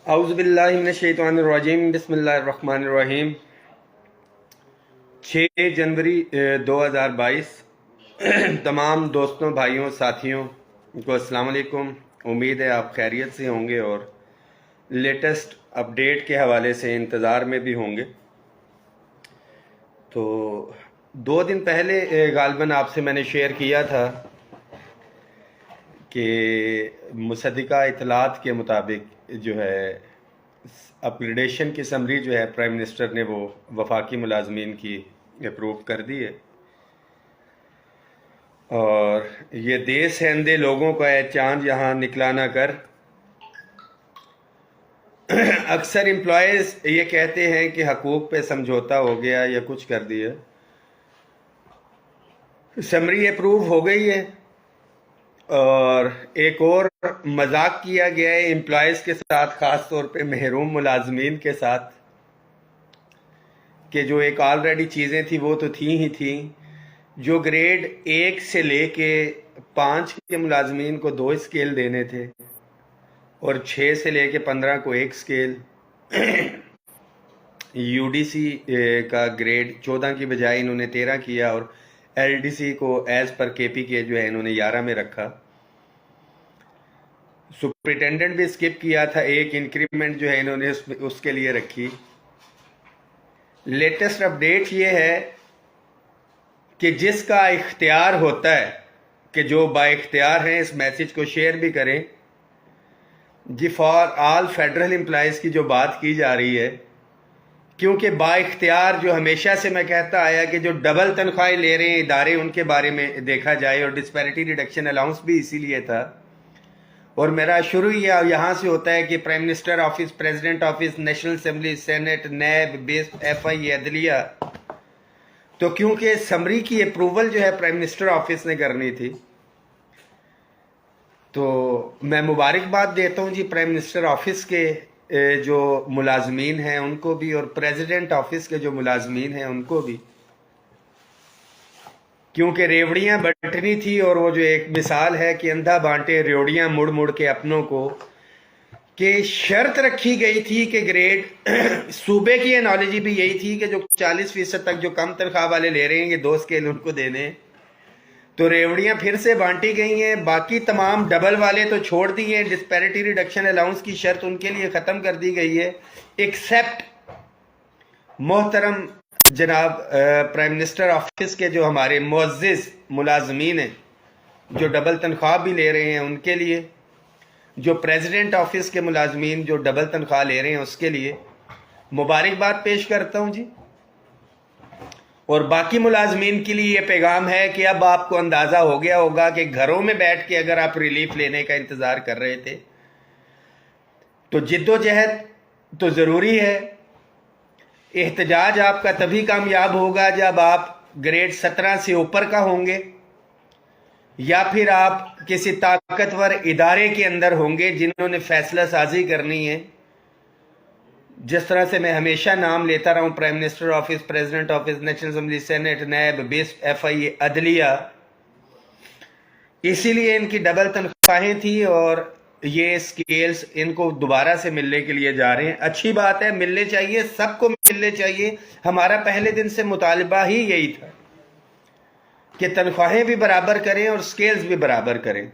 اعوذ باللہ من الشیطان الرجیم، بسم اللہ الرحمن الرحیم۔ 6 جنوری 2022 تمام دوستوں، بھائیوں، ساتھیوں کو السلام علیکم۔ امید ہے آپ خیریت سے ہوں گے اور لیٹسٹ اپڈیٹ کے حوالے سے انتظار میں بھی ہوں گے۔ تو 2 دن پہلے غالباً آپ سے میں نے شیئر کیا تھا کہ مصدقہ اطلاعات کے مطابق جو ہے اپ گریڈیشن کی سمری جو ہے پرائم منسٹر نے وہ وفاقی ملازمین کی اپروو کر دی ہے، اور یہ دیس ہندے لوگوں کا ہے چاند یہاں نکلا نہ کر۔ اکثر امپلائیز یہ کہتے ہیں کہ حقوق پہ سمجھوتا ہو گیا یا کچھ کر دیا۔ سمری اپروو ہو گئی ہے، اور ایک اور مذاق کیا گیا ہے امپلائیز کے ساتھ، خاص طور پہ محروم ملازمین کے ساتھ، کہ جو ایک آلریڈی چیزیں تھیں وہ تو تھیں ہی تھیں۔ جو گریڈ 1 سے لے کے 5 کے ملازمین کو 2 اسکیل دینے تھے، اور 6 سے لے کے 15 کو 1 اسکیل۔ یو ڈی سی کا گریڈ 14 کی بجائے انہوں نے 13 کیا، اور ایل ڈی سی کو ایز پر کے پی کے جو ہے انہوں نے 11 میں رکھا۔ سپرنٹینڈنٹ بھی اسکپ کیا تھا، ایک انکریمنٹ جو ہے انہوں نے اس کے لیے رکھی۔ لیٹسٹ اپڈیٹ یہ ہے کہ جس کا اختیار ہوتا ہے، کہ جو با اختیار ہیں، اس میسج کو شیئر بھی کریں جی، فار آل فیڈرل امپلائیز کی جو بات کی جا رہی ہے، کیونکہ با اختیار جو ہمیشہ سے میں کہتا آیا کہ جو ڈبل تنخواہیں لے رہے ہیں ادارے، ان کے بارے میں دیکھا جائے، اور ڈسپیرٹی ریڈکشن الاؤنس بھی اسی لیے تھا۔ اور میرا شروع یہاں سے ہوتا ہے کہ prime minister office, president office, national assembly, senate, NAB, بیس، ایف آئی، عدلیہ، تو کیونکہ سمری کی اپروول جو ہے پرائم منسٹر آفس نے کرنی تھی، تو میں مبارکباد دیتا ہوں جی پرائم منسٹر آفس کے جو ملازمین ہیں ان کو بھی، اور پریزیڈنٹ آفس کے جو ملازمین ہیں ان کو بھی، کیونکہ ریوڑیاں بٹنی تھی، اور وہ جو ایک مثال ہے کہ اندھا بانٹے ریوڑیاں مڑ مڑ کے اپنوں کو، کہ شرط رکھی گئی تھی کہ گریڈ صوبے کی انالوجی بھی یہی تھی کہ جو 40% تک جو کم تنخواہ والے لے رہے ہیں، یہ 2 اسکیل ان کو دینے، تو ریوڑیاں پھر سے بانٹی گئی ہیں۔ باقی تمام ڈبل والے تو چھوڑ دیے ہیں، ڈسپیرٹی ریڈکشن الاؤنس کی شرط ان کے لیے ختم کر دی گئی ہے، ایکسیپٹ محترم جناب پرائم منسٹر آفس کے جو ہمارے معزز ملازمین ہیں، جو ڈبل تنخواہ بھی لے رہے ہیں ان کے لیے، جو پریزیڈنٹ آفس کے ملازمین جو ڈبل تنخواہ لے رہے ہیں اس کے لیے مبارکباد پیش کرتا ہوں جی۔ اور باقی ملازمین کے لیے یہ پیغام ہے کہ اب آپ کو اندازہ ہو گیا ہوگا کہ گھروں میں بیٹھ کے اگر آپ ریلیف لینے کا انتظار کر رہے تھے تو جد و جہد تو ضروری ہے۔ احتجاج آپ کا تبھی کامیاب ہوگا جب آپ گریڈ 17 سے اوپر کا ہوں گے، یا پھر آپ کسی طاقتور ادارے کے اندر ہوں گے جنہوں نے فیصلہ سازی کرنی ہے۔ جس طرح سے میں ہمیشہ نام لیتا رہا ہوں، prime minister office, president office, national assembly, senate, NAB, بیس، ایف آئی، عدلیہ، اسی لیے ان کی ڈبل تنخواہیں تھی، اور یہ اسکیلز ان کو دوبارہ سے ملنے کے لیے جا رہے ہیں۔ اچھی بات ہے، ملنے چاہیے، سب کو ملنے چاہیے۔ ہمارا پہلے دن سے مطالبہ ہی یہی تھا کہ تنخواہیں بھی برابر کریں اور اسکیلز بھی برابر کریں۔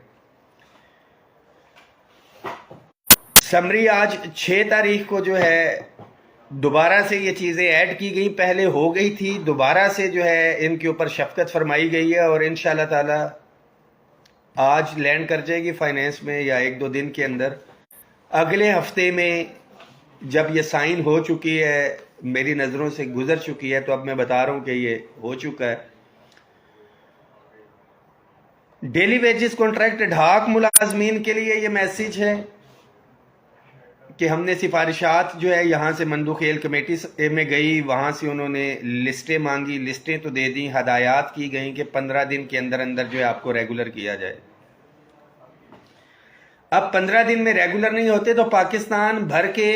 سمری آج 6 تاریخ کو جو ہے دوبارہ سے یہ چیزیں ایڈ کی گئی، پہلے ہو گئی تھی، دوبارہ سے جو ہے ان کے اوپر شفقت فرمائی گئی ہے، اور انشاءاللہ تعالی آج لینڈ کر جائے گی فائنینس میں یا 1-2 دن کے اندر۔ اگلے ہفتے میں جب یہ سائن ہو چکی ہے، میری نظروں سے گزر چکی ہے، تو اب میں بتا رہا ہوں کہ یہ ہو چکا ہے۔ ڈیلی ویجز کانٹریکٹ ڈھاک ملازمین کے لیے یہ میسیج ہے کہ ہم نے سفارشات جو ہے یہاں سے مندوخیل کمیٹی میں گئی، وہاں سے انہوں نے لسٹیں مانگی، لسٹیں تو دے دیں، ہدایات کی گئیں کہ 15 دن کے اندر اندر جو ہے آپ کو ریگولر کیا جائے۔ اب 15 دن میں ریگولر نہیں ہوتے تو پاکستان بھر کے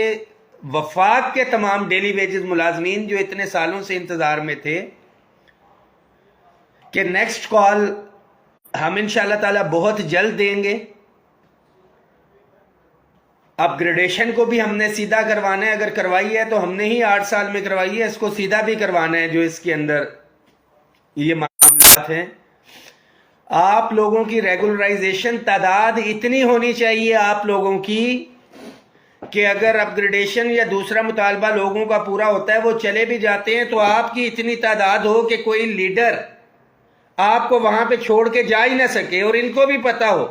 وفاق کے تمام ڈیلی ویجز ملازمین جو اتنے سالوں سے انتظار میں تھے کہ نیکسٹ کال ہم انشاءاللہ تعالی بہت جلد دیں گے، अपग्रेडेशन को भी हमने सीधा करवाना है, अगर करवाई है तो हमने ही 8 साल में करवाई है, इसको सीधा भी करवाना है जो इसके अंदर ये मामलात हैं। आप लोगों की रेगुलराइजेशन तादाद इतनी होनी चाहिए आप लोगों की कि अगर अपग्रेडेशन या दूसरा मुतालबा लोगों का पूरा होता है, वो चले भी जाते हैं, तो आपकी इतनी तादाद हो कि कोई लीडर आपको वहां पे छोड़ के जा ही ना सके, और इनको भी पता हो।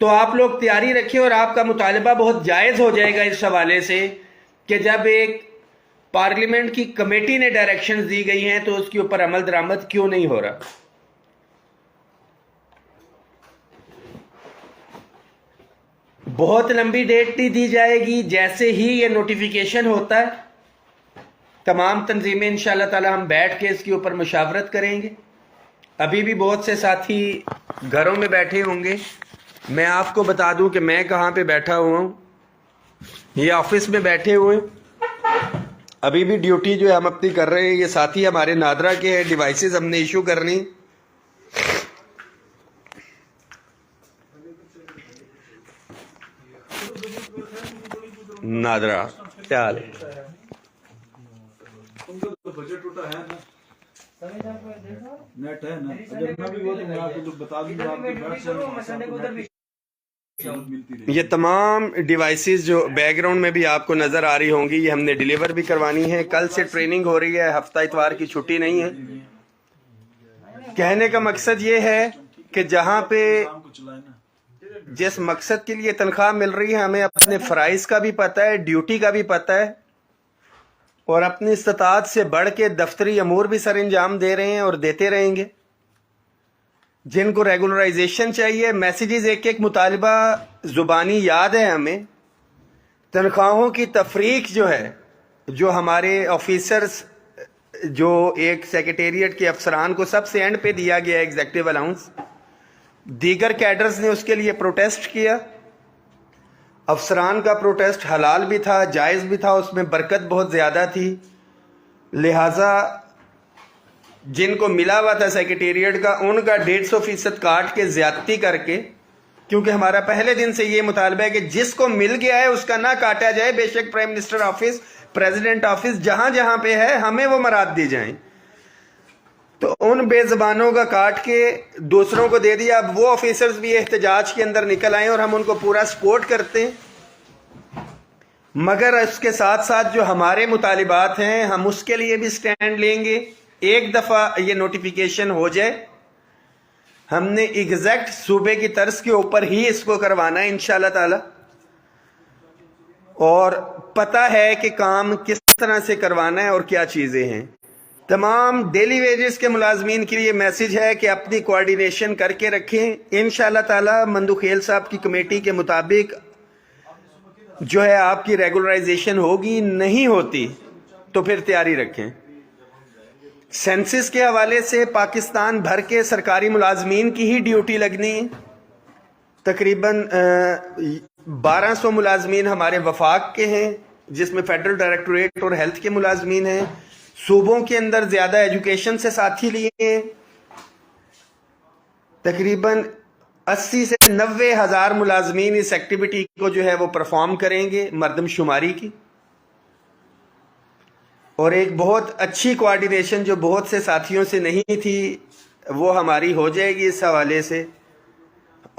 तो आप लोग तैयारी रखिए, और आपका मुतालबा बहुत जायज़ हो जाएगा इस हवाले से कि जब एक पार्लियामेंट की कमेटी ने डायरेक्शंस दी गई हैं तो उसके ऊपर अमल दरामद क्यों नहीं हो रहा। बहुत लंबी डेट नहीं दी जाएगी, जैसे ही ये नोटिफिकेशन होता है तमाम तंजीमें इंशाअल्लाह ताला हम बैठ के इसके ऊपर मुशावरत करेंगे। अभी भी बहुत से साथी घरों में बैठे होंगे। मैं आपको बता दूं कि मैं कहाँ पे बैठा हुआ हूँ, ये ऑफिस में बैठे हुए, अभी भी ड्यूटी जो है हम अपनी कर रहे हैं। ये साथी हमारे नादरा के हैं, डिवाइसेस हमने इशू करनी। नादरा क्या हाल है? नेट है ना, अगर मैं भी वो तो मैं आपको बता दूंगा, ये तमाम डिवाइसेस जो बैकग्राउंड में भी आपको नज़र आ रही होंगी, ये हमने डिलीवर भी करवानी है। कल से ट्रेनिंग हो रही है, हफ्ता इतवार की छुट्टी नहीं है। कहने का मकसद ये है कि जहाँ पे जिस मकसद के लिए तनख्वाह मिल रही है, हमें अपने फ़राइज़ का भी पता है, ड्यूटी का भी पता है, और अपनी इस्तात से बढ़ के दफ्तरी अमूर भी सर अंजाम दे रहे हैं और देते रहेंगे। जिनको रेगुलराइजेशन चाहिए, मैसेजेस एक एक मुतालबा ज़ुबानी याद है हमें। तनख्वाहों की तफरीक जो है, जो हमारे ऑफिसर्स, जो एक सेक्रेटेरिएट के अफसरान को सबसे एंड पे दिया गया एग्जेक्टिव अलाउंस, दीगर कैडर्स ने उसके लिए प्रोटेस्ट किया। अफसरान का प्रोटेस्ट हलाल भी था, जायज़ भी था, उसमें बरकत बहुत ज़्यादा थी। लिहाजा जिनको मिला हुआ था सेक्रेटेरिएट का, उनका 150% काट के ज़्यादती करके, क्योंकि हमारा पहले दिन से ये मुतालबा है कि जिसको मिल गया है उसका ना काटा जाए। बेशक prime minister office, president office, जहाँ जहाँ पे है हमें वो मराद दी जाएं। तो उन बेज़बानों का काट के दूसरों को दे दिया। अब वो ऑफिसर्स भी एहतजाज के अंदर निकल आए और हम उनको पूरा सपोर्ट करते हैं, मगर उसके साथ साथ जो हमारे मुतालिबात हैं हम उसके लिए भी स्टैंड लेंगे। एक दफ़ा ये नोटिफिकेशन हो जाए, हमने एग्जैक्ट सूबे की तर्ज के ऊपर ही इसको करवाना है इंशाअल्लाह ताला, और पता है कि काम किस तरह से करवाना है और क्या चीज़ें हैं। तमाम डेली वेजेस के मुलाजमीन के लिए मैसेज है कि अपनी कोऑर्डिनेशन करके रखें। इंशाअल्लाह ताला मंदुखेल साहब की कमेटी के मुताबिक जो है आपकी रेगुलराइजेशन होगी। नहीं होती तो फिर तैयारी रखें। सेंसस के हवाले से पाकिस्तान भर के सरकारी मुलाजमीन की ही ड्यूटी लगनी है। तकरीबन 1200 मुलाजमीन हमारे वफाक के हैं, जिसमें फेडरल डायरेक्टोरेट और हेल्थ के मुलाजमीन हैं। सूबों के अंदर ज़्यादा एजुकेशन से साथी लिए हैं। तकरीबन 80 से 90 हज़ार मुलाजमीन इस एक्टिविटी को जो है वो परफॉर्म करेंगे, मर्दमशुमारी की। और एक बहुत अच्छी कोऑर्डिनेशन जो बहुत से साथियों से नहीं थी, वो हमारी हो जाएगी इस हवाले से।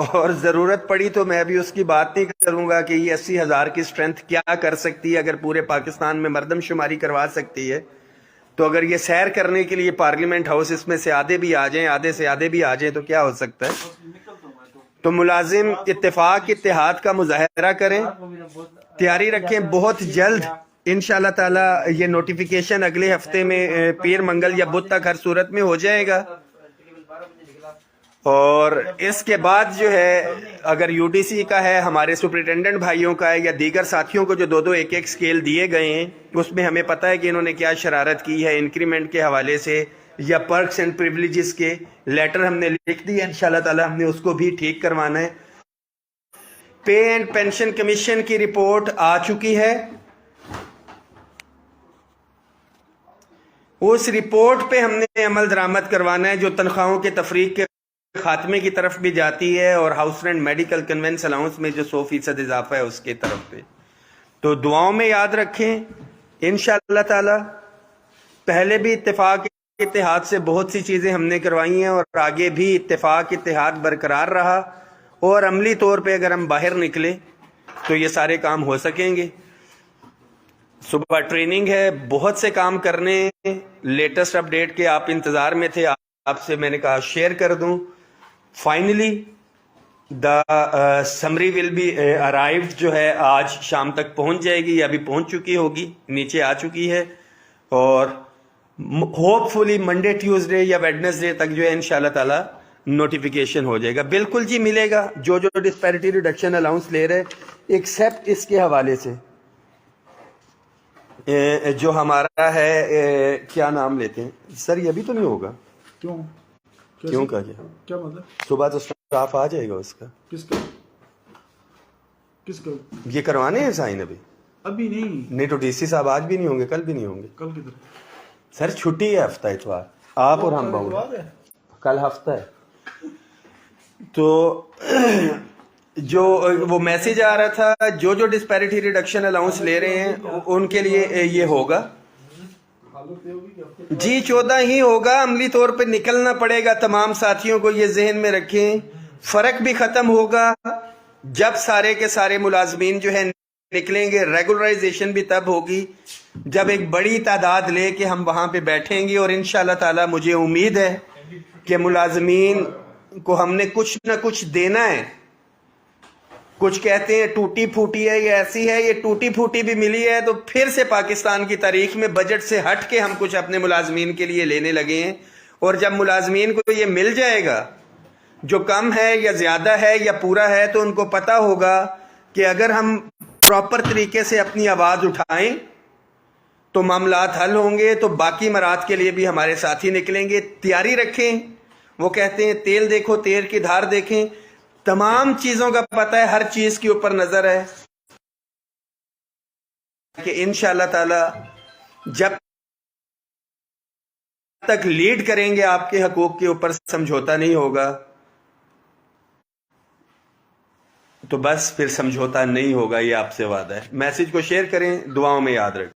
और ज़रूरत पड़ी तो मैं भी उसकी बात नहीं करूँगा कि ये 80 हज़ार की स्ट्रेंथ क्या कर सकती है। अगर पूरे पाकिस्तान में मर्दमशुमारी करवा सकती है, तो अगर ये सैर करने के लिए पार्लियामेंट हाउस इसमें से आधे भी आ जाएं, आधे से आधे भी आ जाएं, तो क्या हो सकता है। तो मुलाजिम इत्तेफाक इत्तेहाद का मुजाहरा करें, तैयारी रखें। बहुत जल्द इंशाअल्लाह ताला ये नोटिफिकेशन अगले हफ्ते में पीर मंगल या बुध तक हर सूरत में हो जाएगा। और इसके बाद जो है, अगर यूडीसी का है, हमारे सुपरिटेंडेंट भाइयों का है, या दीगर साथियों को जो 2-2 1-1 स्केल दिए गए हैं, उसमें हमें पता है कि इन्होंने क्या शरारत की है इंक्रीमेंट के हवाले से या पर्क्स एंड प्रिविलेजेस के। लेटर हमने लिख दिए, इंशाल्लाह ताला हमने उसको भी ठीक करवाना है। पे एंड पेंशन कमीशन की रिपोर्ट आ चुकी है। उस रिपोर्ट पे हमने अमल दरामद करवाना है, जो तनख्वाहों के तफरीक के खात्मे की तरफ भी जाती है और house rent medical convince allowance में जो 100% इजाफा है उसके तरफ पे। तो दुआओं में याद रखें इंशाअल्लाह ताला। पहले भी इत्तेफाक इत्तेहाद से बहुत सी चीज़ें हमने करवाई हैं और आगे भी इत्तेफाक इत्तेहाद बरकरार रहा, और अमली तौर पे अगर हम बाहर निकले तो ये सारे काम हो सकेंगे। सुबह ट्रेनिंग है, बहुत से काम करने, लेटेस्ट अपडेट के आप इंतज़ार में थे, आपसे मैंने कहा शेयर कर दूं। Finally the summary will be arrived, जो है आज शाम तक पहुंच जाएगी या अभी पहुंच चुकी होगी, नीचे आ चुकी है, और होपफुली मंडे ट्यूसडे या वेडनेसडे तक जो है इंशाल्लाह ताला नोटिफिकेशन हो जाएगा। बिल्कुल जी मिलेगा, जो जो डिस्पैरिटी रिडक्शन अलाउंस ले रहे, एक्सेप्ट इसके हवाले से जो हमारा है क्या नाम लेते हैं सर, ये भी तो नहीं होगा। क्यों क्यों का क्या मतलब? सुबह तो स्टाफ आ जाएगा उसका। किसका किसका? ये करवाने हैं साइन अभी नहीं तो डीसी साहब आज भी नहीं होंगे, कल भी नहीं होंगे। कल किधर? सर छुट्टी है हफ्ता इतवार, आप और हम बहु कल हफ्ता है। तो जो वो मैसेज आ रहा था, जो जो डिस्पैरिटी रिडक्शन अलाउंस ले रहे हैं उनके लिए ये होगा जी, 14 ही होगा। अमली तौर पे निकलना पड़ेगा तमाम साथियों को, ये जहन में रखें। फर्क भी खत्म होगा जब सारे के सारे मुलाजमीन जो है निकलेंगे। रेगुलराइजेशन भी तब होगी जब एक बड़ी तादाद लेके हम वहां पे बैठेंगे, और इंशाल्लाह ताला मुझे उम्मीद है कि मुलाजमीन को हमने कुछ ना कुछ देना है। कुछ कहते हैं टूटी फूटी है, ये ऐसी है, ये टूटी फूटी भी मिली है, तो फिर से पाकिस्तान की तारीख में बजट से हट के हम कुछ अपने मुलाजमीन के लिए लेने लगे हैं। और जब मुलाजमीन को ये मिल जाएगा, जो कम है या ज्यादा है या पूरा है, तो उनको पता होगा कि अगर हम प्रॉपर तरीके से अपनी आवाज उठाएं तो मामलात हल होंगे। तो बाकी मरात के लिए भी हमारे साथी निकलेंगे, तैयारी रखें। वो कहते हैं तेल देखो तेल की धार देखें, तमाम चीजों का पता है, हर चीज के ऊपर नजर है कि इंशाअल्लाह ताला जब तक लीड करेंगे आपके हकूक के ऊपर समझौता नहीं होगा, तो बस फिर समझौता नहीं होगा, ये आपसे वादा है। मैसेज को शेयर करें, दुआओं में याद रखें।